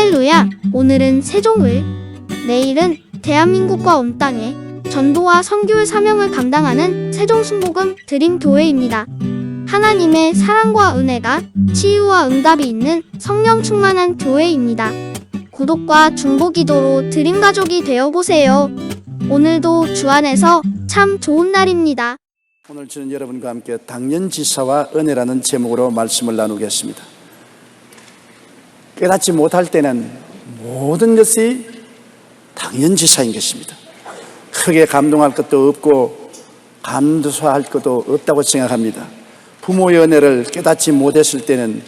할렐루야! 오늘은 세종을, 내일은 대한민국과 온 땅에 전도와 선교의 사명을 감당하는 세종순복음 드림교회입니다. 하나님의 사랑과 은혜가 치유와 응답이 있는 성령 충만한 교회입니다. 구독과 중보기도로 드림가족이 되어보세요. 오늘도 주 안에서 참 좋은 날입니다. 오늘 저는 여러분과 함께 당연지사와 은혜라는 제목으로 말씀을 나누겠습니다. 깨닫지 못할 때는 모든 것이 당연지사인 것입니다. 크게 감동할 것도 없고 감사할 것도 없다고 생각합니다. 부모의 은혜를 깨닫지 못했을 때는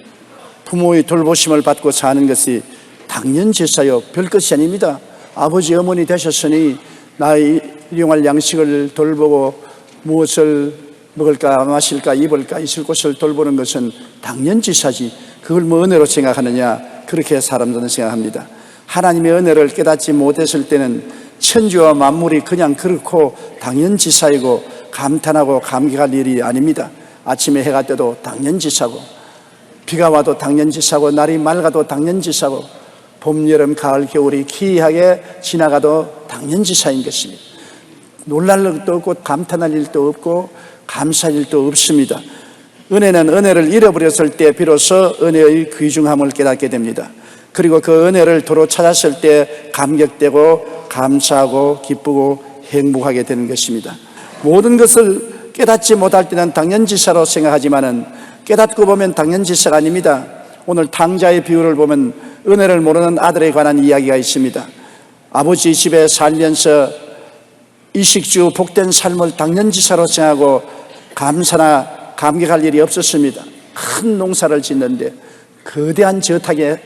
부모의 돌보심을 받고 사는 것이 당연지사요 별것이 아닙니다. 아버지 어머니 되셨으니 나의 일용할 양식을 돌보고 무엇을 먹을까 마실까 입을까 있을 곳을 돌보는 것은 당연지사지 그걸 뭐 은혜로 생각하느냐, 그렇게 사람들은 생각합니다. 하나님의 은혜를 깨닫지 못했을 때는 천지와 만물이 그냥 그렇고 당연지사이고 감탄하고 감격할 일이 아닙니다. 아침에 해가 떠도 당연지사고, 비가 와도 당연지사고, 날이 맑아도 당연지사고, 봄, 여름, 가을, 겨울이 기이하게 지나가도 당연지사인 것입니다. 놀랄 일도 없고 감탄할 일도 없고 감사할 일도 없습니다. 은혜는 은혜를 잃어버렸을 때 비로소 은혜의 귀중함을 깨닫게 됩니다. 그리고 그 은혜를 도로 찾았을 때 감격되고 감사하고 기쁘고 행복하게 되는 것입니다. 모든 것을 깨닫지 못할 때는 당연지사로 생각하지만은 깨닫고 보면 당연지사가 아닙니다. 오늘 탕자의 비유를 보면 은혜를 모르는 아들에 관한 이야기가 있습니다. 아버지 집에 살면서 이식주 복된 삶을 당연지사로 생각하고 감사나 감격할 일이 없었습니다. 큰 농사를 짓는데 거대한 저택에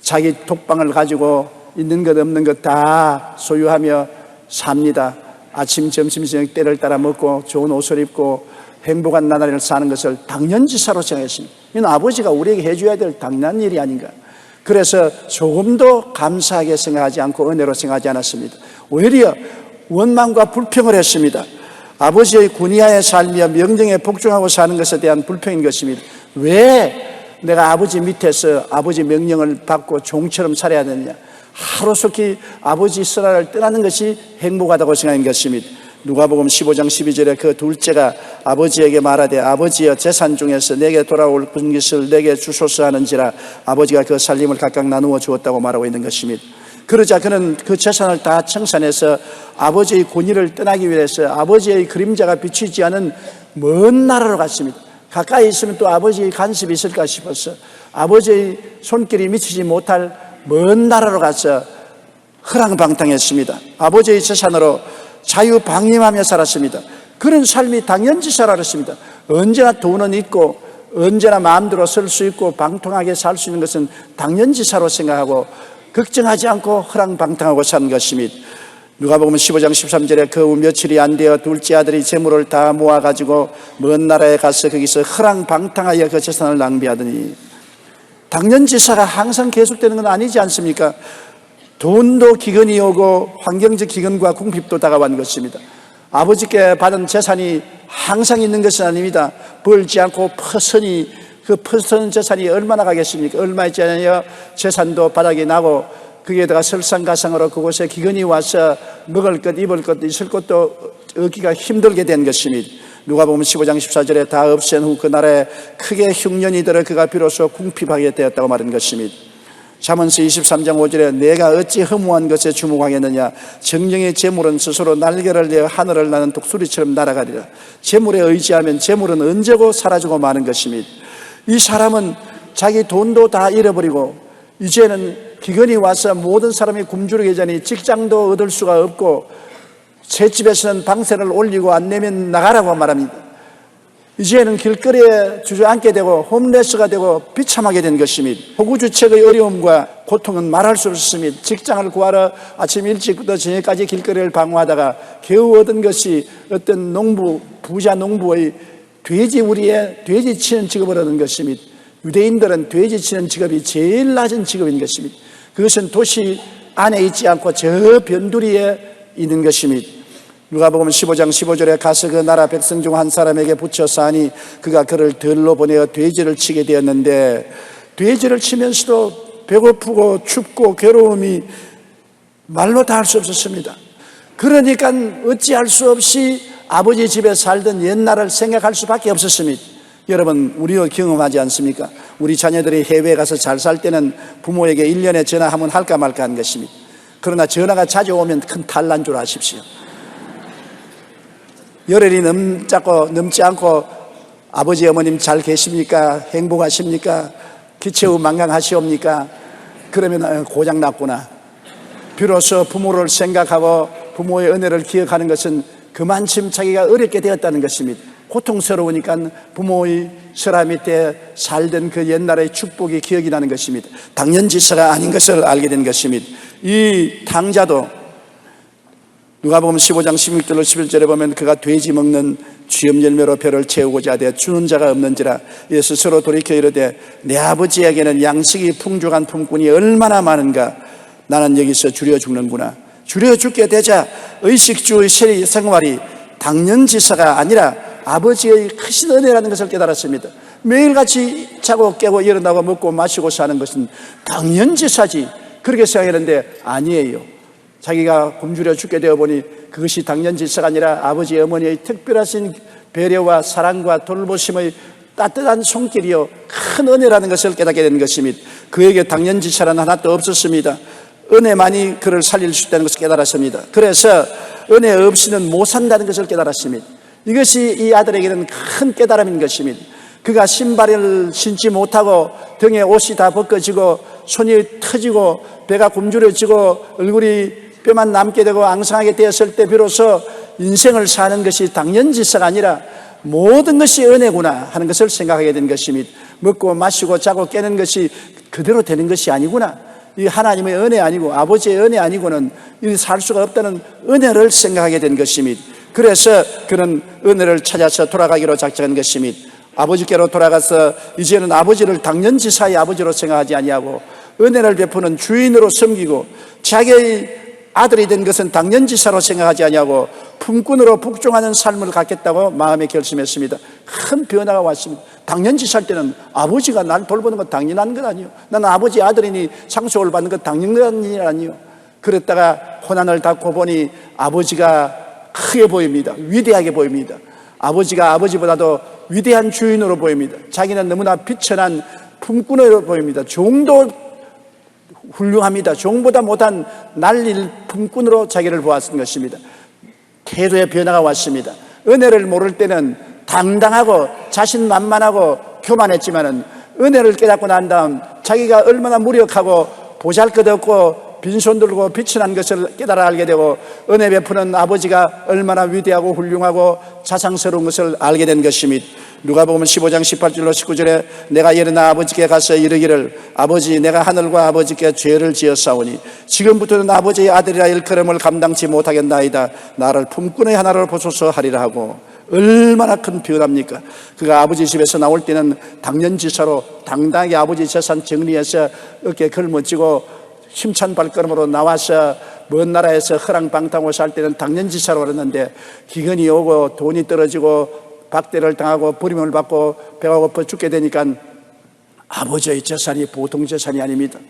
자기 톡방을 가지고 있는 것 없는 것 다 소유하며 삽니다. 아침, 점심, 저녁 때를 따라 먹고 좋은 옷을 입고 행복한 나날을 사는 것을 당연지사로 생각했습니다. 이건 아버지가 우리에게 해줘야 될 당연한 일이 아닌가. 그래서 조금도 감사하게 생각하지 않고 은혜로 생각하지 않았습니다. 오히려 원망과 불평을 했습니다. 아버지의 군의하에 살며 명령에 복종하고 사는 것에 대한 불평인 것입니다. 왜 내가 아버지 밑에서 아버지 명령을 받고 종처럼 살아야 되느냐. 하루속히 아버지 쓰라를 떠나는 것이 행복하다고 생각한 것입니다. 누가복음 15장 12절에 그 둘째가 아버지에게 말하되 아버지여 재산 중에서 내게 돌아올 것을 내게 주소서 하는지라 아버지가 그 살림을 각각 나누어 주었다고 말하고 있는 것입니다. 그러자 그는 그 재산을 다 청산해서 아버지의 권위를 떠나기 위해서 아버지의 그림자가 비치지 않은 먼 나라로 갔습니다. 가까이 있으면 또 아버지의 간섭이 있을까 싶어서 아버지의 손길이 미치지 못할 먼 나라로 가서 허랑방탕했습니다. 아버지의 재산으로 자유방임하며 살았습니다. 그런 삶이 당연지사라 그랬습니다. 언제나 돈은 있고 언제나 마음대로 쓸 수 있고 방통하게 살 수 있는 것은 당연지사로 생각하고 걱정하지 않고 허랑방탕하고 사는 것입니다. 누가복음 15장 13절에 그 후 며칠이 안 되어 둘째 아들이 재물을 다 모아가지고 먼 나라에 가서 거기서 허랑방탕하여 그 재산을 낭비하더니, 당연지사가 항상 계속되는 건 아니지 않습니까? 돈도 기근이 오고 환경적 기근과 궁핍도 다가온 것입니다. 아버지께 받은 재산이 항상 있는 것은 아닙니다. 벌지 않고 퍼서니 그 퍼서는 재산이 얼마나 가겠습니까? 얼마 있지 않아요? 재산도 바닥이 나고 거기에다가 설상가상으로 그곳에 기근이 와서 먹을 것 입을 것 있을 것도 얻기가 힘들게 된 것입니다. 누가복음 15장 14절에 다 없앤 후 그 나라에 크게 흉년이 들어 그가 비로소 궁핍하게 되었다고 말한 것입니다. 잠언서 23장 5절에 내가 어찌 허무한 것에 주목하겠느냐. 정령의 재물은 스스로 날개를 내어 하늘을 나는 독수리처럼 날아가리라. 재물에 의지하면 재물은 언제고 사라지고 마는 것입니다. 이 사람은 자기 돈도 다 잃어버리고 이제는 기근이 와서 모든 사람이 굶주리기 전에 직장도 얻을 수가 없고 셋집에서는 방세를 올리고 안 내면 나가라고 말합니다. 이제는 길거리에 주저앉게 되고 홈레스가 되고 비참하게 된 것입니다. 호구주책의 어려움과 고통은 말할 수 없습니다. 직장을 구하러 아침 일찍부터 저녁까지 길거리를 방황하다가 겨우 얻은 것이 어떤 부자 농부의 돼지 우리에 돼지 치는 직업을 얻은 것입니다. 유대인들은 돼지 치는 직업이 제일 낮은 직업인 것입니다. 그것은 도시 안에 있지 않고 저 변두리에 있는 것입니다. 누가복음 15장 15절에 가서 그 나라 백성 중 한 사람에게 붙여서 하니 그가 그를 들로 보내어 돼지를 치게 되었는데, 돼지를 치면서도 배고프고 춥고 괴로움이 말로 다 할 수 없었습니다. 그러니까 어찌할 수 없이 아버지 집에 살던 옛날을 생각할 수밖에 없었습니다. 여러분, 우리가 경험하지 않습니까? 우리 자녀들이 해외에 가서 잘 살 때는 부모에게 1년에 전화 한번 할까 말까 하는 것입니다. 그러나 전화가 자주 오면 큰 탈난 줄 아십시오. 열흘이 넘지 않고 아버지 어머님 잘 계십니까? 행복하십니까? 기체후 만강하시옵니까? 그러면 고장 났구나. 비로소 부모를 생각하고 부모의 은혜를 기억하는 것은 그만큼 자기가 어렵게 되었다는 것입니다. 고통스러우니까 부모의 설화 밑에 살던 그 옛날의 축복이 기억이 나는 것입니다. 당연지사가 아닌 것을 알게 된 것입니다. 이 당자도 누가복음 15장 16절로 11절에 보면 그가 돼지 먹는 쥐염 열매로 배를 채우고자 하되 주는 자가 없는지라 이에 스스로 돌이켜 이르되 내 아버지에게는 양식이 풍족한 품꾼이 얼마나 많은가. 나는 여기서 줄여 죽는구나. 줄여 죽게 되자 의식주의 생활이 당연지사가 아니라 아버지의 크신 은혜라는 것을 깨달았습니다. 매일같이 자고 깨고 일어나고 먹고 마시고 사는 것은 당연지사지, 그렇게 생각했는데 아니에요. 자기가 굶주려 죽게 되어 보니 그것이 당연지사가 아니라 아버지 어머니의 특별하신 배려와 사랑과 돌보심의 따뜻한 손길이요 큰 은혜라는 것을 깨닫게 된 것입니다. 그에게 당연지사는 하나도 없었습니다. 은혜만이 그를 살릴 수 있다는 것을 깨달았습니다. 그래서 은혜 없이는 못 산다는 것을 깨달았습니다. 이것이 이 아들에게는 큰 깨달음인 것입니다. 그가 신발을 신지 못하고 등에 옷이 다 벗겨지고 손이 터지고 배가 굶주려지고 얼굴이 뼈만 남게 되고 앙상하게 되었을 때 비로소 인생을 사는 것이 당연지사가 아니라 모든 것이 은혜구나 하는 것을 생각하게 된 것입니다. 먹고 마시고 자고 깨는 것이 그대로 되는 것이 아니구나. 이 하나님의 은혜 아니고 아버지의 은혜 아니고는 살 수가 없다는 은혜를 생각하게 된 것입니다. 그래서 그는 은혜를 찾아서 돌아가기로 작정한 것입니다. 아버지께로 돌아가서 이제는 아버지를 당연지사의 아버지로 생각하지 아니하고 은혜를 베푸는 주인으로 섬기고 자기의 아들이 된 것은 당연지사로 생각하지 아니하고 품꾼으로 복종하는 삶을 갖겠다고 마음에 결심했습니다. 큰 변화가 왔습니다. 당연지사일 때는 아버지가 날 돌보는 건 당연한 건 아니에요. 나는 아버지 아들이니 상속을 받는 건 당연한 일 아니에요. 그랬다가 고난을 닦고 보니 아버지가 크게 보입니다. 위대하게 보입니다. 아버지가 아버지보다도 위대한 주인으로 보입니다. 자기는 너무나 비천한 품꾼으로 보입니다. 종도 훌륭합니다. 종보다 못한 날릴 품꾼으로 자기를 보았던 것입니다. 태도의 변화가 왔습니다. 은혜를 모를 때는 당당하고 자신만만하고 교만했지만은 은혜를 깨닫고 난 다음 자기가 얼마나 무력하고 보잘것없고 빈손 들고 비천한 것을 깨달아 알게 되고 은혜 베푸는 아버지가 얼마나 위대하고 훌륭하고 자상스러운 것을 알게 된 것입니다. 누가복음 15장 18절로 19절에 내가 일어나 아버지께 가서 이르기를 아버지 내가 하늘과 아버지께 죄를 지었사오니 지금부터는 아버지의 아들이라 일컬음을 감당치 못하겠나이다. 나를 품꾼의 하나로 보소서 하리라 하고 얼마나 큰 변화입니까? 그가 아버지 집에서 나올 때는 당연지사로 당당하게 아버지 재산 정리해서 어깨에 걸머쥐고 힘찬 발걸음으로 나와서 먼 나라에서 허랑방탕하고 살 때는 당연지사로 그랬는데 기근이 오고 돈이 떨어지고 박대를 당하고 버림을 받고 배가 고파 죽게 되니까 아버지의 재산이 보통 재산이 아닙니다.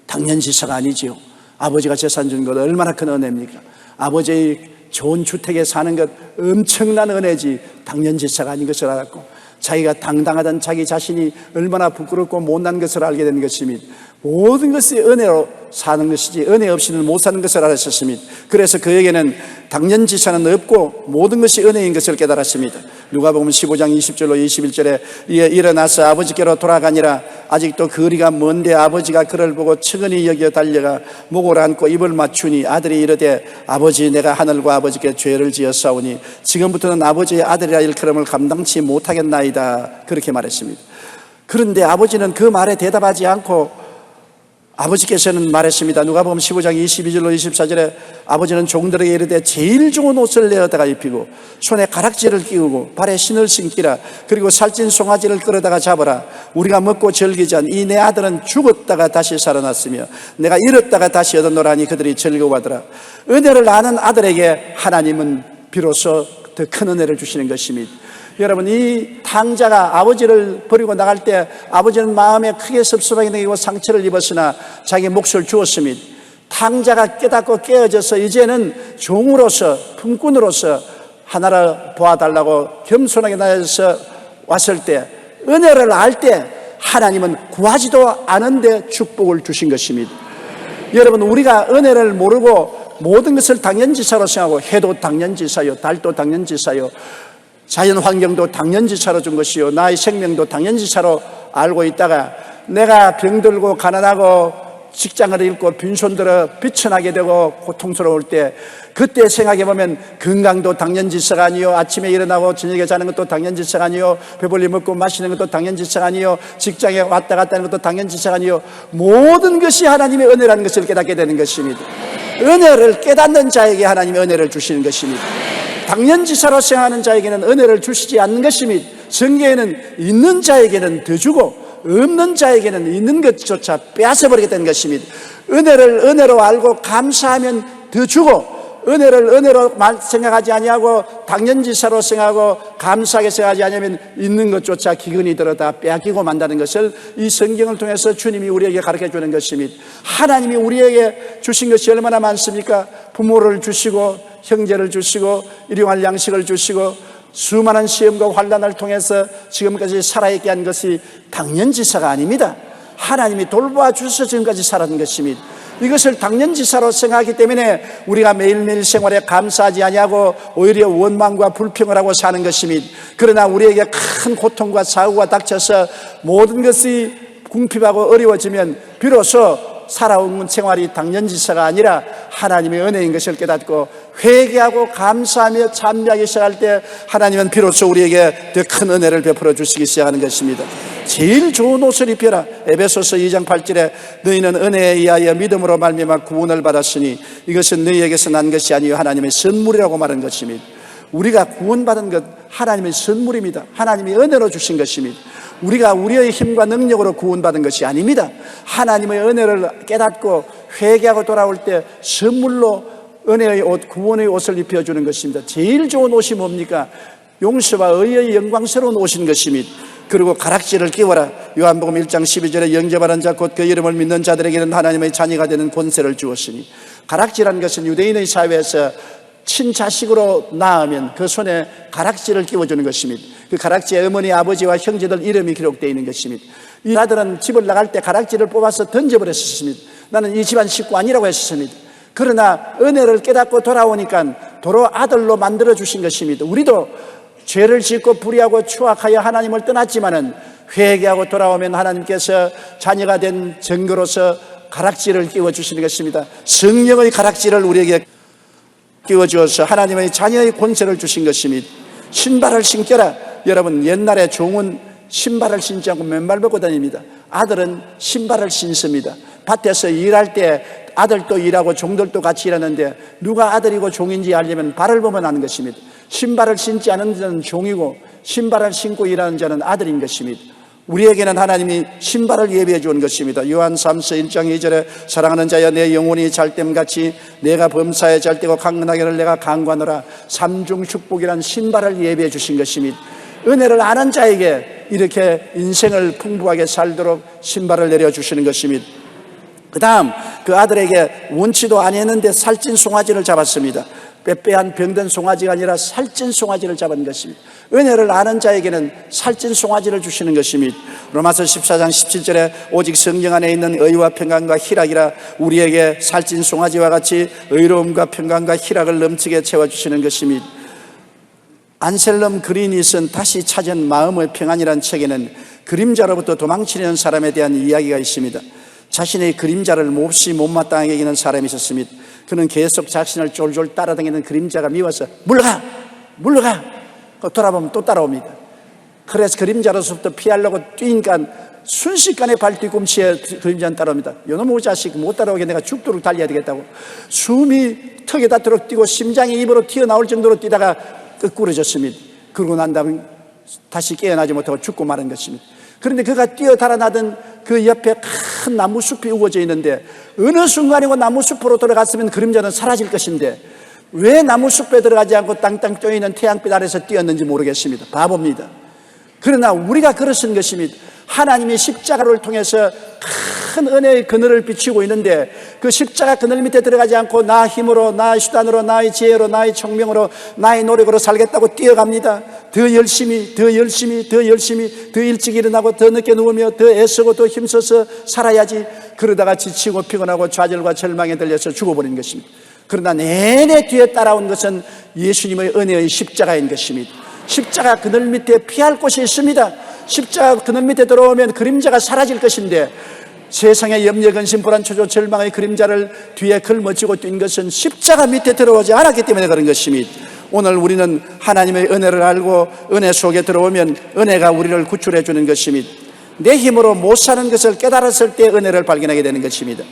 당연지사가 아니지요. 아버지가 재산 준 것 얼마나 큰 은혜입니까? 아버지의 좋은 주택에 사는 것 엄청난 은혜지 당연지사가 아닌 것을 알았고 자기가 당당하던 자기 자신이 얼마나 부끄럽고 못난 것을 알게 된 것입니다. 모든 것이 은혜로 사는 것이지 은혜 없이는 못 사는 것을 알았었습니다. 그래서 그에게는 당연지사는 없고 모든 것이 은혜인 것을 깨달았습니다. 누가복음 15장 20절로 21절에 이에 일어나서 아버지께로 돌아가니라. 아직도 거리가 먼데 아버지가 그를 보고 측은히 여겨 달려가 목을 안고 입을 맞추니 아들이 이르되 아버지 내가 하늘과 아버지께 죄를 지었사오니 지금부터는 아버지의 아들이라 일컬음을 감당치 못하겠나이다. 그렇게 말했습니다. 그런데 아버지는 그 말에 대답하지 않고 아버지께서는 말했습니다. 누가복음 15장 22절로 24절에 아버지는 종들에게 이르되 제일 좋은 옷을 내어다가 입히고 손에 가락지를 끼우고 발에 신을 신기라. 그리고 살찐 송아지를 끌어다가 잡아라. 우리가 먹고 즐기자. 이 내 아들은 죽었다가 다시 살아났으며 내가 잃었다가 다시 얻었노라니 그들이 즐거워하더라. 은혜를 아는 아들에게 하나님은 비로소 더 큰 은혜를 주시는 것입니다. 여러분, 이 탕자가 아버지를 버리고 나갈 때 아버지는 마음에 크게 섭섭하게 느끼고 상처를 입었으나 자기 몫을 주었습니다. 탕자가 깨닫고 깨어져서 이제는 종으로서, 품꾼으로서 하나를 도와달라고 겸손하게 나서서 왔을 때, 은혜를 알 때 하나님은 구하지도 않은데 축복을 주신 것입니다. 여러분, 우리가 은혜를 모르고 모든 것을 당연지사로 생각하고, 해도 당연지사요, 달도 당연지사요, 자연 환경도 당연지사로 준 것이요, 나의 생명도 당연지사로 알고 있다가 내가 병들고 가난하고 직장을 잃고 빈손들어 비천하게 되고 고통스러울 때, 그때 생각해 보면 건강도 당연지사가 아니요, 아침에 일어나고 저녁에 자는 것도 당연지사가 아니요, 배불리 먹고 마시는 것도 당연지사가 아니요, 직장에 왔다 갔다 하는 것도 당연지사가 아니요, 모든 것이 하나님의 은혜라는 것을 깨닫게 되는 것입니다. 은혜를 깨닫는 자에게 하나님의 은혜를 주시는 것입니다. 당연지사로 생각하는 자에게는 은혜를 주시지 않는 것입니다. 성경에는 있는 자에게는 더 주고 없는 자에게는 있는 것조차 빼앗아버리게 되는 것입니다. 은혜를 은혜로 알고 감사하면 더 주고, 은혜를 은혜로 생각하지 아니하고 당연지사로 생각하고 감사하게 생각하지 않으면 있는 것조차 기근이 들어 다 빼앗기고 만다는 것을 이 성경을 통해서 주님이 우리에게 가르쳐 주는 것입니다. 하나님이 우리에게 주신 것이 얼마나 많습니까? 부모를 주시고 형제를 주시고 일용할 양식을 주시고 수많은 시험과 환난을 통해서 지금까지 살아있게 한 것이 당연지사가 아닙니다. 하나님이 돌보아 주셔서 지금까지 살아온 것입니다. 이것을 당연지사로 생각하기 때문에 우리가 매일매일 생활에 감사하지 아니하고 오히려 원망과 불평을 하고 사는 것입니다. 그러나 우리에게 큰 고통과 사고가 닥쳐서 모든 것이 궁핍하고 어려워지면 비로소 살아온 생활이 당연지사가 아니라 하나님의 은혜인 것을 깨닫고 회개하고 감사하며 찬미하기 시작할 때 하나님은 비로소 우리에게 더 큰 은혜를 베풀어 주시기 시작하는 것입니다. 제일 좋은 옷을 입혀라. 에베소서 2장 8절에 너희는 은혜에 의하여 믿음으로 말미암아 구원을 받았으니 이것은 너희에게서 난 것이 아니요 하나님의 선물이라고 말한 것입니다. 우리가 구원받은 것 하나님의 선물입니다. 하나님이 은혜로 주신 것입니다. 우리가 우리의 힘과 능력으로 구원받은 것이 아닙니다. 하나님의 은혜를 깨닫고 회개하고 돌아올 때 선물로 은혜의 옷, 구원의 옷을 입혀주는 것입니다. 제일 좋은 옷이 뭡니까? 용서와 의의 영광스러운 옷인 것입니다. 그리고 가락지를 끼워라. 요한복음 1장 12절에 영접하는 자 곧 그 이름을 믿는 자들에게는 하나님의 자녀가 되는 권세를 주었으니, 가락지라는 것은 유대인의 사회에서 친자식으로 낳으면 그 손에 가락지를 끼워주는 것입니다. 그 가락지에 어머니, 아버지와 형제들 이름이 기록되어 있는 것입니다. 이 아들은 집을 나갈 때 가락지를 뽑아서 던져버렸습니다. 나는 이 집안 식구 아니라고 했습니다. 그러나 은혜를 깨닫고 돌아오니까 도로 아들로 만들어주신 것입니다. 우리도 죄를 짓고 불의하고 추악하여 하나님을 떠났지만은 회개하고 돌아오면 하나님께서 자녀가 된 증거로서 가락지를 끼워주시는 것입니다. 성령의 가락지를 우리에게 끼워주어서 하나님의 자녀의 권세를 주신 것입니다. 신발을 신겨라. 여러분, 옛날에 종은 신발을 신지 않고 맨발 벗고 다닙니다. 아들은 신발을 신습니다. 밭에서 일할 때 아들도 일하고 종들도 같이 일하는데 누가 아들이고 종인지 알려면 발을 보면 아는 것입니다. 신발을 신지 않은 자는 종이고 신발을 신고 일하는 자는 아들인 것입니다. 우리에게는 하나님이 신발을 예비해 주는 것입니다. 요한 3서 1장 2절에 사랑하는 자여 내 영혼이 잘됨같이 내가 범사에 잘되고 강건하기를 내가 강구하노라. 삼중 축복이란 신발을 예비해 주신 것입니다. 은혜를 아는 자에게 이렇게 인생을 풍부하게 살도록 신발을 내려주시는 것입니다. 그 다음 그 아들에게 원치도 아니했는데 살찐 송아지를 잡았습니다. 빼빼한 병든 송아지가 아니라 살찐 송아지를 잡은 것입니다. 은혜를 아는 자에게는 살찐 송아지를 주시는 것입니다. 로마서 14장 17절에 오직 성령 안에 있는 의와 평강과 희락이라 우리에게 살찐 송아지와 같이 의로움과 평강과 희락을 넘치게 채워주시는 것입니다. 안셀럼 그린이 쓴 다시 찾은 마음의 평안이라는 책에는 그림자로부터 도망치려는 사람에 대한 이야기가 있습니다. 자신의 그림자를 몹시 못마땅하게 여기는 사람이 있었습니다. 그는 계속 자신을 쫄쫄 따라다니는 그림자가 미워서 물러가 돌아보면 또 따라옵니다. 그래서 그림자로서부터 피하려고 뛰니까 순식간에 발 뒤꿈치에 그림자는 따라옵니다. 요놈의 자식 못 따라오게 내가 죽도록 달려야 되겠다고 숨이 턱에 닿도록 뛰고 심장이 입으로 튀어나올 정도로 뛰다가 끄꾸러졌습니다. 그러고 난 다음에 다시 깨어나지 못하고 죽고 마는 것입니다. 그런데 그가 뛰어 달아나던 그 옆에 큰 나무숲이 우거져 있는데 어느 순간이고 나무숲으로 돌아갔으면 그림자는 사라질 것인데 왜 나무숲에 들어가지 않고 땅땅 쪼이는 태양빛 아래서 뛰었는지 모르겠습니다. 바보입니다. 그러나 우리가 그러신 것입니다. 하나님이 십자가를 통해서 큰 은혜의 그늘을 비추고 있는데 그 십자가 그늘 밑에 들어가지 않고 나 힘으로, 나의 수단으로, 나의 지혜로, 나의 총명으로, 나의 노력으로 살겠다고 뛰어갑니다. 더 열심히, 더 열심히, 더 열심히, 더 일찍 일어나고 더 늦게 누우며 더 애쓰고 더 힘써서 살아야지. 그러다가 지치고 피곤하고 좌절과 절망에 들려서 죽어버린 것입니다. 그러나 내내 뒤에 따라온 것은 예수님의 은혜의 십자가인 것입니다. 십자가 그늘 밑에 피할 곳이 있습니다. 십자가 그늘 밑에 들어오면 그림자가 사라질 것인데 세상의 염려, 근심, 불안, 초조, 절망의 그림자를 뒤에 걸머쥐고 뛴 것은 십자가 밑에 들어오지 않았기 때문에 그런 것입니다. 오늘 우리는 하나님의 은혜를 알고 은혜 속에 들어오면 은혜가 우리를 구출해 주는 것입니다. 내 힘으로 못 사는 것을 깨달았을 때 은혜를 발견하게 되는 것입니다.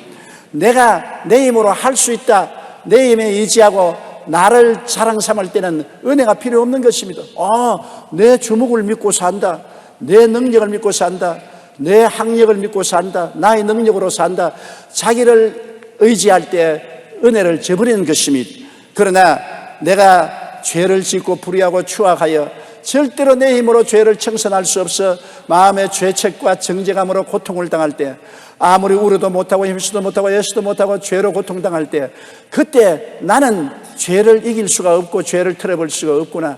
내가 내 힘으로 할 수 있다, 내 힘에 의지하고 나를 자랑 삼을 때는 은혜가 필요 없는 것입니다. 내 주먹을 믿고 산다, 내 능력을 믿고 산다, 내 학력을 믿고 산다, 나의 능력으로 산다, 자기를 의지할 때 은혜를 저버리는 것입니다. 그러나 내가 죄를 짓고 불의하고 추악하여 절대로 내 힘으로 죄를 청산할 수 없어 마음의 죄책과 정죄감으로 고통을 당할 때, 아무리 울어도 못하고 힘쓰도 못하고 애쓰도 못하고 죄로 고통당할 때, 그때 나는 죄를 이길 수가 없고 죄를 틀어볼 수가 없구나,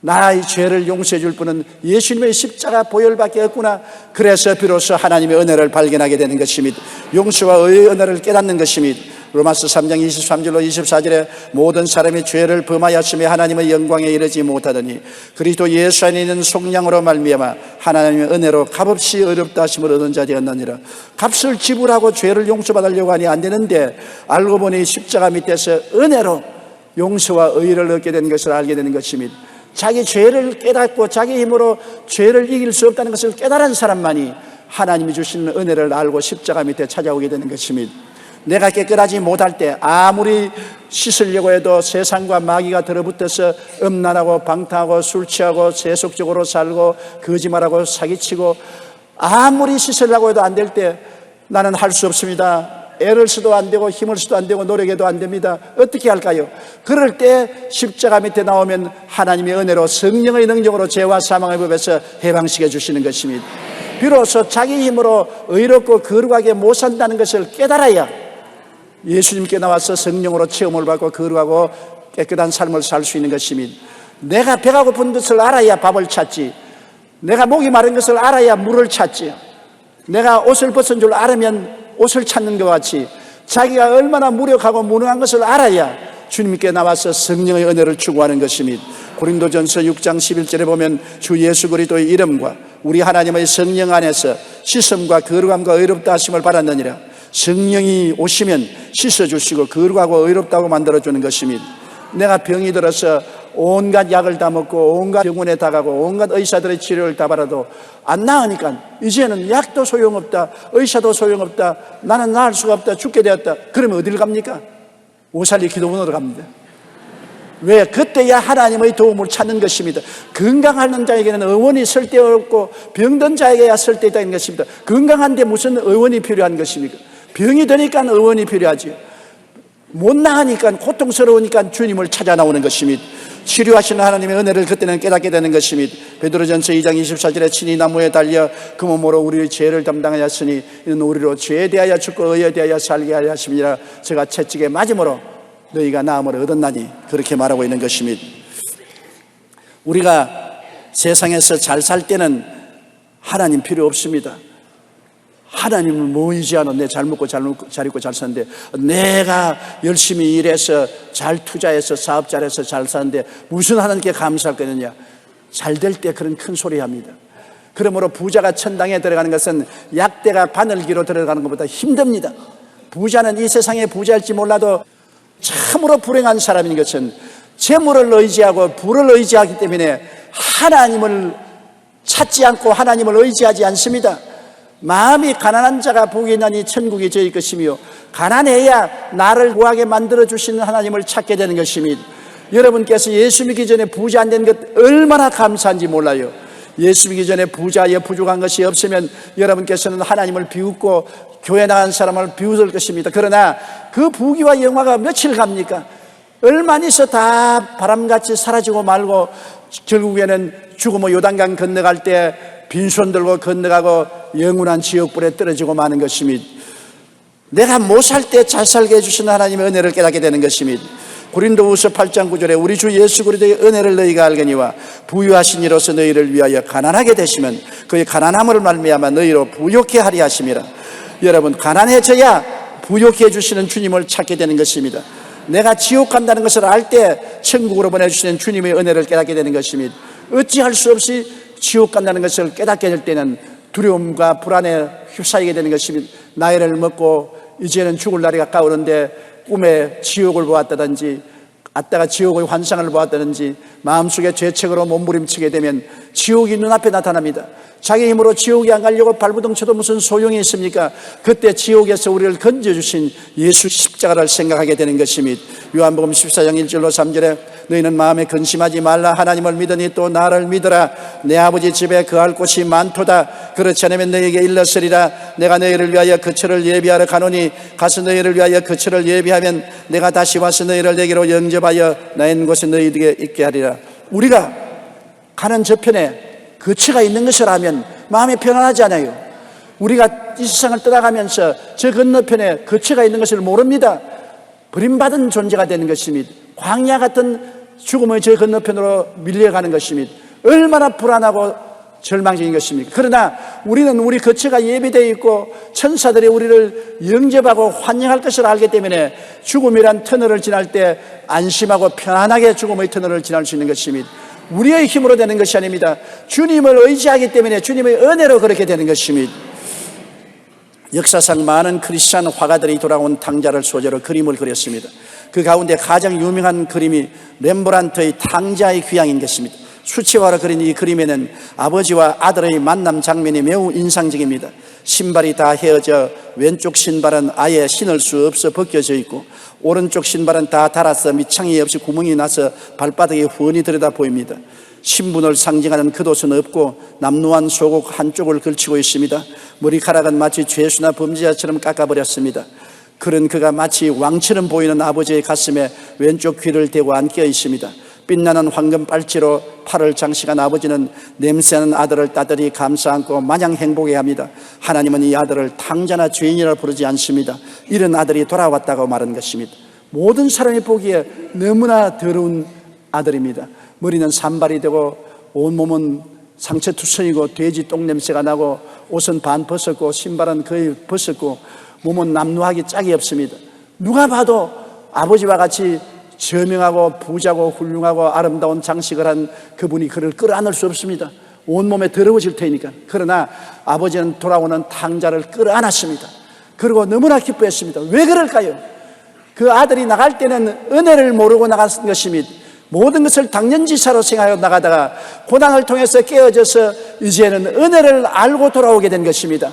나의 죄를 용서해 줄 분은 예수님의 십자가 보혈밖에 없구나. 그래서 비로소 하나님의 은혜를 발견하게 되는 것입니다. 용서와 의의 은혜를 깨닫는 것입니다. 로마서 3장 23절로 24절에 모든 사람이 죄를 범하였으며 하나님의 영광에 이르지 못하더니 그리스도 예수 안에 있는 속량으로 말미암아 하나님의 은혜로 값없이 어렵다 하심을 얻은 자 되었느니라. 값을 지불하고 죄를 용서받으려고 하니 안 되는데 알고 보니 십자가 밑에서 은혜로 용서와 의를 얻게 된 것을 알게 되는 것입니다. 자기 죄를 깨닫고 자기 힘으로 죄를 이길 수 없다는 것을 깨달은 사람만이 하나님이 주시는 은혜를 알고 십자가 밑에 찾아오게 되는 것입니다. 내가 깨끗하지 못할 때 아무리 씻으려고 해도 세상과 마귀가 들어붙어서 음란하고 방탕하고 술 취하고 세속적으로 살고 거짓말하고 사기치고 아무리 씻으려고 해도 안 될 때 나는 할 수 없습니다. 애를 써도 안 되고 힘을 써도 안 되고 노력해도 안 됩니다. 어떻게 할까요? 그럴 때 십자가 밑에 나오면 하나님의 은혜로 성령의 능력으로 죄와 사망의 법에서 해방시켜 주시는 것입니다. 비로소 자기 힘으로 의롭고 거룩하게 못 산다는 것을 깨달아야 예수님께 나와서 성령으로 체험을 받고 거룩하고 깨끗한 삶을 살 수 있는 것입니다. 내가 배가 고픈 것을 알아야 밥을 찾지, 내가 목이 마른 것을 알아야 물을 찾지, 내가 옷을 벗은 줄 알으면 옷을 찾는 것 같이 자기가 얼마나 무력하고 무능한 것을 알아야 주님께 나와서 성령의 은혜를 추구하는 것입니다. 고린도전서 6장 11절에 보면 주 예수 그리스도의 이름과 우리 하나님의 성령 안에서 씻음과 거룩함과 의롭다 하심을 받았느니라. 성령이 오시면 씻어주시고 거룩하고 의롭다고 만들어주는 것입니다. 내가 병이 들어서 온갖 약을 다 먹고 온갖 병원에 다 가고 온갖 의사들의 치료를 다 받아도 안 나으니까 이제는 약도 소용없다, 의사도 소용없다, 나는 나을 수가 없다, 죽게 되었다. 그러면 어딜 갑니까? 오살리 기도원으로 갑니다. 왜? 그때야 하나님의 도움을 찾는 것입니다. 건강하는 자에게는 의원이 쓸데없고 병든 자에게야 쓸데있다는 것입니다. 건강한데 무슨 의원이 필요한 것입니까? 병이 드니까 의원이 필요하지요. 못 나가니까, 고통스러우니까 주님을 찾아 나오는 것입니다. 치료하시는 하나님의 은혜를 그때는 깨닫게 되는 것입니다. 베드로전서 2장 24절에 친히 나무에 달려 그 몸으로 우리의 죄를 담당하였으니 이는 우리로 죄에 대하여 죽고 의에 대하여 살게 하려 하심이라. 제가 채찍에 맞음으로 너희가 나음을 얻었나니, 그렇게 말하고 있는 것입니다. 우리가 세상에서 잘 살 때는 하나님 필요 없습니다. 하나님을 뭐 의지하노? 내 잘 먹고 잘 입고 잘 사는데, 내가 열심히 일해서 잘 투자해서 사업 잘해서 잘 사는데 무슨 하나님께 감사할 거느냐? 잘 될 때 그런 큰 소리 합니다. 그러므로 부자가 천당에 들어가는 것은 약대가 바늘기로 들어가는 것보다 힘듭니다. 부자는 이 세상의 부자일지 몰라도 참으로 불행한 사람인 것은 재물을 의지하고 부를 의지하기 때문에 하나님을 찾지 않고 하나님을 의지하지 않습니다. 마음이 가난한 자가 복이 있나니 천국이 저희 것이며, 가난해야 나를 구하게 만들어주시는 하나님을 찾게 되는 것입니다. 여러분께서 예수 믿기 전에 부자 안 된 것 얼마나 감사한지 몰라요. 예수 믿기 전에 부자여 부족한 것이 없으면 여러분께서는 하나님을 비웃고 교회 나간 사람을 비웃을 것입니다. 그러나 그 부귀와 영화가 며칠 갑니까? 얼마나 있어 다 바람같이 사라지고 말고 결국에는 죽음의 요단강 건너갈 때 빈손 들고 건너가고 영원한 지옥불에 떨어지고 마는 것입니다. 내가 못 살 때 잘 살게 해주시는 하나님의 은혜를 깨닫게 되는 것입니다. 고린도후서 8장 9절에 우리 주 예수 그리스도의 은혜를 너희가 알거니와 부유하신 이로서 너희를 위하여 가난하게 되시면 그의 가난함을 말미암아 너희로 부욕해 하리 하심이라. 여러분, 가난해져야 부욕해 해주시는 주님을 찾게 되는 것입니다. 내가 지옥 간다는 것을 알 때 천국으로 보내주시는 주님의 은혜를 깨닫게 되는 것입니다. 어찌할 수 없이 지옥 간다는 것을 깨닫게 될 때는 두려움과 불안에 휩싸이게 되는 것입니다. 나이를 먹고 이제는 죽을 날이 가까우는데 꿈에 지옥을 보았다든지 아따가 지옥의 환상을 보았다든지 마음속에 죄책으로 몸부림치게 되면 지옥이 눈앞에 나타납니다. 자기 힘으로 지옥에 안 가려고 발부둥 쳐도 무슨 소용이 있습니까? 그때 지옥에서 우리를 건져주신 예수 십자가를 생각하게 되는 것입니다. 요한복음 14장 1절로 3절에 너희는 마음에 근심하지 말라. 하나님을 믿으니 또 나를 믿으라. 내 아버지 집에 거할 곳이 많도다. 그렇지 않으면 너희에게 일렀으리라. 내가 너희를 위하여 거처를 예비하러 가노니 가서 너희를 위하여 거처를 예비하면 내가 다시 와서 너희를 내게로 영접하여 나 있는 곳에 너희에게 있게 하리라. 우리가 가는 저편에 거처가 있는 것을 알면 마음이 편안하지 않아요. 우리가 이 세상을 떠나가면서 저 건너편에 거처가 있는 것을 모릅니다. 버림받은 존재가 되는 것입니다. 광야 같은 죽음의 저 건너편으로 밀려가는 것입니다. 얼마나 불안하고 절망적인 것입니까? 그러나 우리는 우리 거처가 예비되어 있고 천사들이 우리를 영접하고 환영할 것을 알기 때문에 죽음이란 터널을 지날 때 안심하고 편안하게 죽음의 터널을 지날 수 있는 것입니다. 우리의 힘으로 되는 것이 아닙니다. 주님을 의지하기 때문에 주님의 은혜로 그렇게 되는 것입니다. 역사상 많은 크리스찬 화가들이 돌아온 탕자를 소재로 그림을 그렸습니다. 그 가운데 가장 유명한 그림이 렘브란트의 탕자의 귀향인 것입니다. 수채화로 그린 이 그림에는 아버지와 아들의 만남 장면이 매우 인상적입니다. 신발이 다 헤어져 왼쪽 신발은 아예 신을 수 없어 벗겨져 있고 오른쪽 신발은 다 닳아서 밑창이 없이 구멍이 나서 발바닥이 훤히 들여다 보입니다. 신분을 상징하는 겉옷은 없고 남루한 속옷 한쪽을 걸치고 있습니다. 머리카락은 마치 죄수나 범죄자처럼 깎아버렸습니다. 그런 그가 마치 왕처럼 보이는 아버지의 가슴에 왼쪽 귀를 대고 앉겨 있습니다. 빛나는 황금 빨치로 팔을 장식한 아버지는 냄새나는 아들을 따뜻히 감싸 안고 마냥 행복해합니다. 하나님은 이 아들을 탕자나 죄인이라 부르지 않습니다. 이런 아들이 돌아왔다고 말한 것입니다. 모든 사람이 보기에 너무나 더러운 아들입니다. 머리는 산발이 되고 온몸은 상처투성이고 돼지 똥냄새가 나고 옷은 반 벗었고 신발은 거의 벗었고 몸은 남루하기 짝이 없습니다. 누가 봐도 아버지와 같이 저명하고 부자고 훌륭하고 아름다운 장식을 한 그분이 그를 끌어안을 수 없습니다. 온몸에 더러워질 테니까. 그러나 아버지는 돌아오는 탕자를 끌어안았습니다. 그리고 너무나 기뻐했습니다. 왜 그럴까요? 그 아들이 나갈 때는 은혜를 모르고 나간 것입니다. 모든 것을 당연지사로 생각하여 나가다가 고난을 통해서 깨어져서 이제는 은혜를 알고 돌아오게 된 것입니다.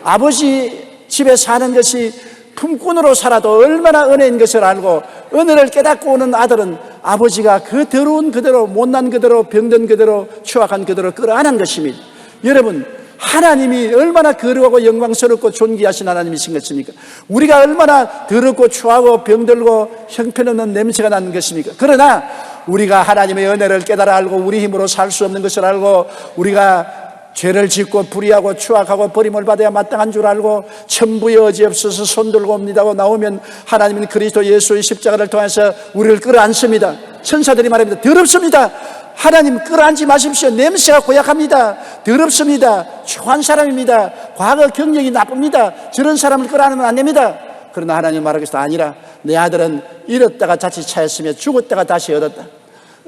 아버지 집에 사는 것이 품꾼으로 살아도 얼마나 은혜인 것을 알고 은혜를 깨닫고 오는 아들은 아버지가 그 더러운 그대로 못난 그대로 병든 그대로 추악한 그대로 끌어안은 것입니다. 여러분, 하나님이 얼마나 거룩하고 영광스럽고 존귀하신 하나님이신 것입니까? 우리가 얼마나 더럽고 추하고 병들고 형편없는 냄새가 나는 것입니까? 그러나 우리가 하나님의 은혜를 깨달아 알고 우리 힘으로 살 수 없는 것을 알고 우리가 죄를 짓고 불의하고 추악하고 버림을 받아야 마땅한 줄 알고 천부의 여지 없어서 손들고 옵니다고 나오면 하나님은 그리스도 예수의 십자가를 통해서 우리를 끌어안습니다. 천사들이 말합니다. 더럽습니다. 하나님 끌어안지 마십시오. 냄새가 고약합니다. 더럽습니다. 추한 사람입니다. 과거 경력이 나쁩니다. 저런 사람을 끌어안으면 안 됩니다. 그러나 하나님 말하기도 아니라 내 아들은 잃었다가 다시 찾았으며 죽었다가 다시 얻었다.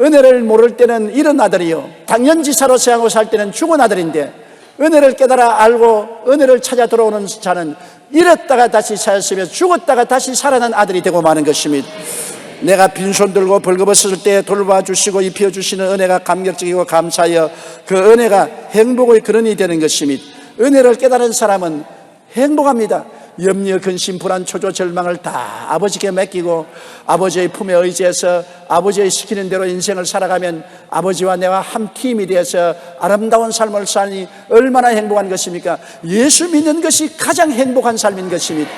은혜를 모를 때는 이런 아들이요, 당연지사로 생각하고 살 때는 죽은 아들인데 은혜를 깨달아 알고 은혜를 찾아 돌아오는 자는 잃었다가 다시 찾았으며 죽었다가 다시 살아난 아들이 되고 마는 것입니다. 내가 빈손 들고 벌거벗을 때 돌봐주시고 입혀주시는 은혜가 감격적이고 감사하여 그 은혜가 행복의 근원이 되는 것입니다. 은혜를 깨달은 사람은 행복합니다. 염려, 근심, 불안, 초조, 절망을 다 아버지께 맡기고 아버지의 품에 의지해서 아버지의 시키는 대로 인생을 살아가면 아버지와 내가 한 팀이 되어서 아름다운 삶을 사니 얼마나 행복한 것입니까? 예수 믿는 것이 가장 행복한 삶인 것입니다.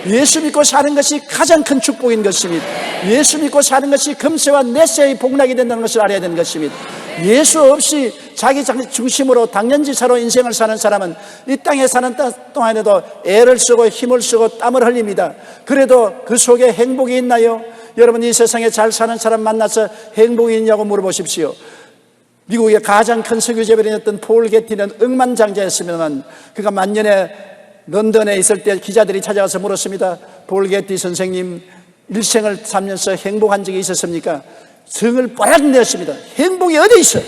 예수 믿고 사는 것이 가장 큰 축복인 것입니다. 예수 믿고 사는 것이 금세와 넷세의 복락이 된다는 것을 알아야 되는 것입니다. 예수 없이 자기 중심으로 당연지사로 인생을 사는 사람은 이 땅에 사는 동안에도 애를 쓰고 힘을 쓰고 땀을 흘립니다. 그래도 그 속에 행복이 있나요? 여러분, 이 세상에 잘 사는 사람 만나서 행복이 있냐고 물어보십시오. 미국의 가장 큰 석유재벌이었던 폴 게티는 억만장자였으면 그가 만년에 런던에 있을 때 기자들이 찾아와서 물었습니다. 폴 게티 선생님, 일생을 살면서 행복한 적이 있었습니까? 성을 뽀락 내었습니다. 행복이 어디 있어?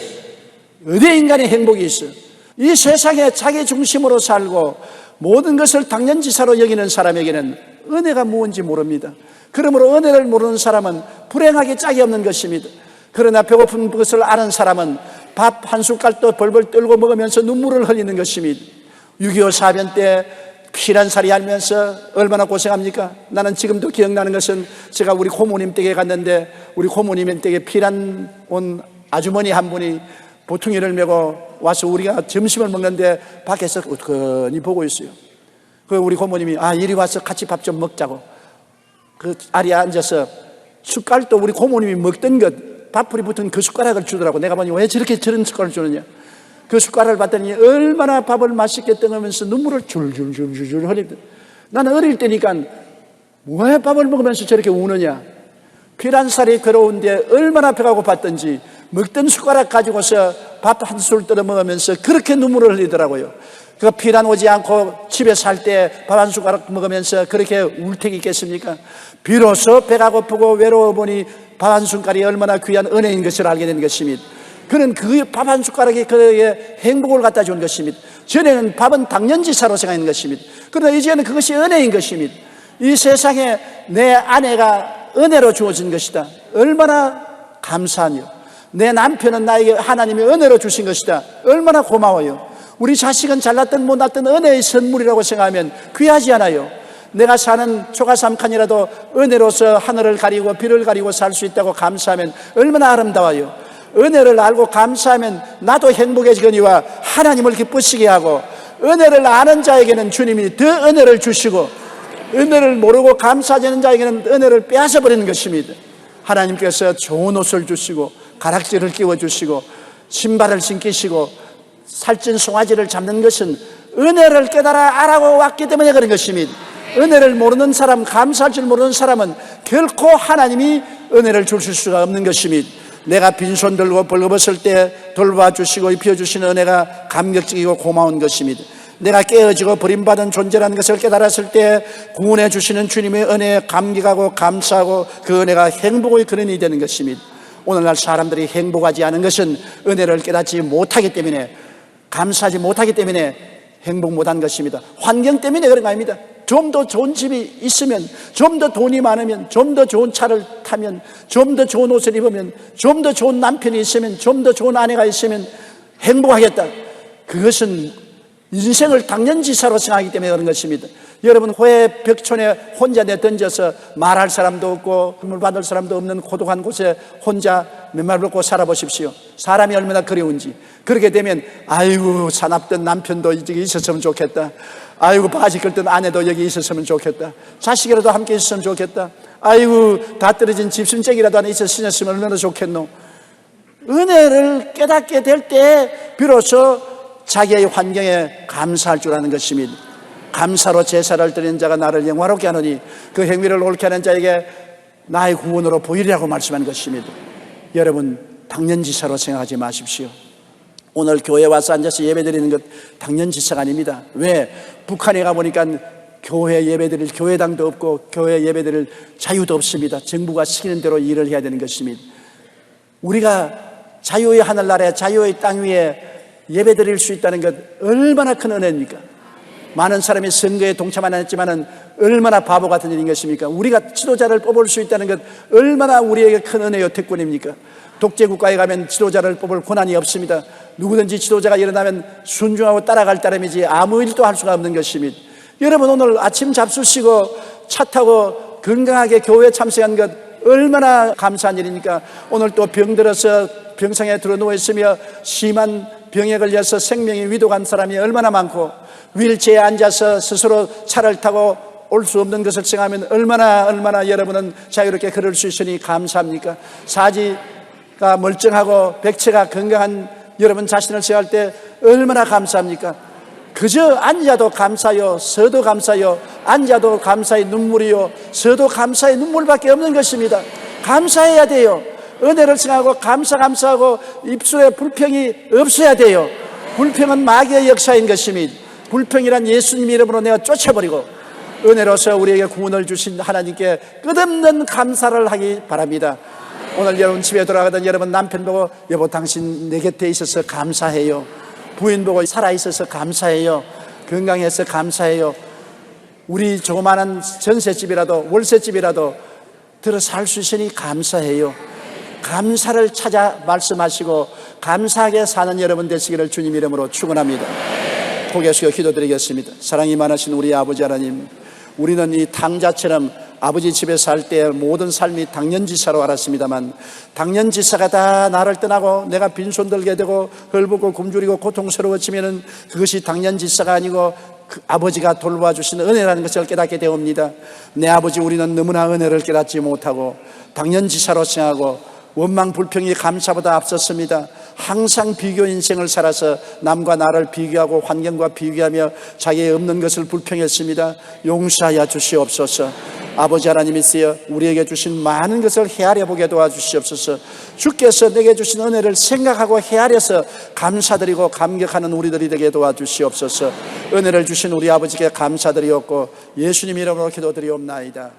어디에 인간의 행복이 있어? 이 세상에 자기 중심으로 살고 모든 것을 당연지사로 여기는 사람에게는 은혜가 무엇인지 모릅니다. 그러므로 은혜를 모르는 사람은 불행하기 짝이 없는 것입니다. 그러나 배고픈 것을 아는 사람은 밥 한 숟갈도 벌벌 떨고 먹으면서 눈물을 흘리는 것입니다. 6.25 사변 때 피난살이 하면서 얼마나 고생합니까? 나는 지금도 기억나는 것은 제가 우리 고모님 댁에 갔는데 우리 고모님 댁에 피난 온 아주머니 한 분이 보퉁이를 메고 와서 우리가 점심을 먹는데 밖에서 우두커니 보고 있어요. 그 우리 고모님이 이리 와서 같이 밥 좀 먹자고 그 아리에 앉아서 숟갈도 우리 고모님이 먹던 것 밥풀이 붙은 그 숟가락을 주더라고. 내가 보니 왜 저런 숟가락을 주느냐. 그 숟가락을 봤더니 얼마나 밥을 맛있게 떠가면서 눈물을 줄줄줄줄 흘리거든. 나는 어릴 때니까 왜 밥을 먹으면서 저렇게 우느냐. 피난살이 괴로운데 얼마나 배가 고팠던지 먹던 숟가락 가지고서 밥 한 술 떨어 먹으면서 그렇게 눈물을 흘리더라고요. 그 피난 오지 않고 집에 살 때 밥 한 숟가락 먹으면서 그렇게 울 택이 있겠습니까? 비로소 배가 고프고 외로워 보니 밥 한 숟갈이 얼마나 귀한 은혜인 것을 알게 된 것입니다. 그는 그 밥 한 숟가락이 그에게 행복을 갖다 준 것입니다. 전에는 밥은 당연지사로 생각하는 것입니다. 그러나 이제는 그것이 은혜인 것입니다. 이 세상에 내 아내가 은혜로 주어진 것이다. 얼마나 감사하며 내 남편은 나에게 하나님이 은혜로 주신 것이다. 얼마나 고마워요. 우리 자식은 잘났든 못났든 은혜의 선물이라고 생각하면 귀하지 않아요. 내가 사는 초가스 한 칸이라도 은혜로서 하늘을 가리고 비를 가리고 살 수 있다고 감사하면 얼마나 아름다워요. 은혜를 알고 감사하면 나도 행복해지거니와 하나님을 기쁘시게 하고, 은혜를 아는 자에게는 주님이 더 은혜를 주시고 은혜를 모르고 감사하지 않는 자에게는 은혜를 빼앗아 버리는 것입니다. 하나님께서 좋은 옷을 주시고 가락지를 끼워주시고 신발을 신기시고 살찐 송아지를 잡는 것은 은혜를 깨달아 알아고 왔기 때문에 그런 것입니다. 은혜를 모르는 사람, 감사할 줄 모르는 사람은 결코 하나님이 은혜를 주실 수가 없는 것입니다. 내가 빈손 들고 벌거벗을 때 돌봐주시고 입혀주시는 은혜가 감격적이고 고마운 것입니다. 내가 깨어지고 버림받은 존재라는 것을 깨달았을 때 구원해 주시는 주님의 은혜에 감격하고 감사하고 그 은혜가 행복의 근원이 되는 것입니다. 오늘날 사람들이 행복하지 않은 것은 은혜를 깨닫지 못하기 때문에, 감사하지 못하기 때문에 행복 못한 것입니다. 환경 때문에 그런 거 아닙니다. 좀 더 좋은 집이 있으면, 좀 더 돈이 많으면, 좀 더 좋은 차를 타면, 좀 더 좋은 옷을 입으면, 좀 더 좋은 남편이 있으면, 좀 더 좋은 아내가 있으면 행복하겠다. 그것은 인생을 당연지사로 생각하기 때문에 그런 것입니다. 여러분, 호해 벽촌에 혼자 내던져서 말할 사람도 없고 물 받을 사람도 없는 고독한 곳에 혼자 맨발 벗고 살아보십시오. 사람이 얼마나 그리운지. 그렇게 되면 아이고, 사납던 남편도 여기 있었으면 좋겠다. 아이고, 바지 긁던 아내도 여기 있었으면 좋겠다. 자식이라도 함께 있었으면 좋겠다. 아이고, 다 떨어진 집순잭이라도 하나 있었으면 얼마나 좋겠노. 은혜를 깨닫게 될 때 비로소 자기의 환경에 감사할 줄 아는 것입니다. 감사로 제사를 드리는 자가 나를 영화롭게 하느니 그 행위를 옳게 하는 자에게 나의 구원으로 보이리라고 말씀한 것입니다. 여러분, 당연지사로 생각하지 마십시오. 오늘 교회 와서 앉아서 예배드리는 것 당연지사가 아닙니다. 왜? 북한에 가보니까 교회 예배드릴 교회당도 없고 교회 예배드릴 자유도 없습니다. 정부가 시키는 대로 일을 해야 되는 것입니다. 우리가 자유의 하늘나라에, 자유의 땅 위에 예배드릴 수 있다는 것 얼마나 큰 은혜입니까? 많은 사람이 선거에 동참 안 했지만은 얼마나 바보 같은 일인 것입니까? 우리가 지도자를 뽑을 수 있다는 것 얼마나 우리에게 큰 은혜요 특권입니까? 독재국가에 가면 지도자를 뽑을 권한이 없습니다. 누구든지 지도자가 일어나면 순종하고 따라갈 따름이지 아무 일도 할 수가 없는 것입니다. 여러분, 오늘 아침 잡수시고 차 타고 건강하게 교회에 참석한 것 얼마나 감사한 일입니까? 오늘 또 병들어서 병상에 들어 누워있으며 심한 병에 걸려서 생명이 위독한 사람이 얼마나 많고, 휠체어에 앉아서 스스로 차를 타고 올 수 없는 것을 생각하면 얼마나 여러분은 자유롭게 걸을 수 있으니 감사합니까? 사지가 멀쩡하고 백체가 건강한 여러분 자신을 생각할 때 얼마나 감사합니까? 그저 앉아도 감사요, 서도 감사요, 앉아도 감사의 눈물이요, 서도 감사의 눈물밖에 없는 것입니다. 감사해야 돼요. 은혜를 생각하고 감사하고 입술에 불평이 없어야 돼요. 불평은 마귀의 역사인 것입니다. 불평이란 예수님 이름으로 내가 쫓아버리고 은혜로서 우리에게 구원을 주신 하나님께 끝없는 감사를 하기 바랍니다. 오늘 여러분 집에 돌아가던 여러분 남편 보고 여보 당신 내 곁에 있어서 감사해요. 부인 보고 살아있어서 감사해요. 건강해서 감사해요. 우리 조그마한 전셋집이라도 월세집이라도 들어 살 수 있으니 감사해요. 감사를 찾아 말씀하시고 감사하게 사는 여러분 되시기를 주님 이름으로 축원합니다. 고개 숙여 기도드리겠습니다. 사랑이 많으신 우리 아버지 하나님, 우리는 이 당자처럼 아버지 집에 살 때 모든 삶이 당연지사로 알았습니다만 당연지사가 다 나를 떠나고 내가 빈손 들게 되고 헐벗고 굶주리고 고통스러워지면 그것이 당연지사가 아니고 그 아버지가 돌봐 주신 은혜라는 것을 깨닫게 되옵니다. 내 아버지 우리는 너무나 은혜를 깨닫지 못하고 당연지사로 생각하고 원망 불평이 감사보다 앞섰습니다. 항상 비교 인생을 살아서 남과 나를 비교하고 환경과 비교하며 자기의 없는 것을 불평했습니다. 용서하여 주시옵소서. 아버지 하나님이시여 우리에게 주신 많은 것을 헤아려 보게 도와주시옵소서. 주께서 내게 주신 은혜를 생각하고 헤아려서 감사드리고 감격하는 우리들이 되게 도와주시옵소서. 은혜를 주신 우리 아버지께 감사드리옵고 예수님 이름으로 기도드리옵나이다.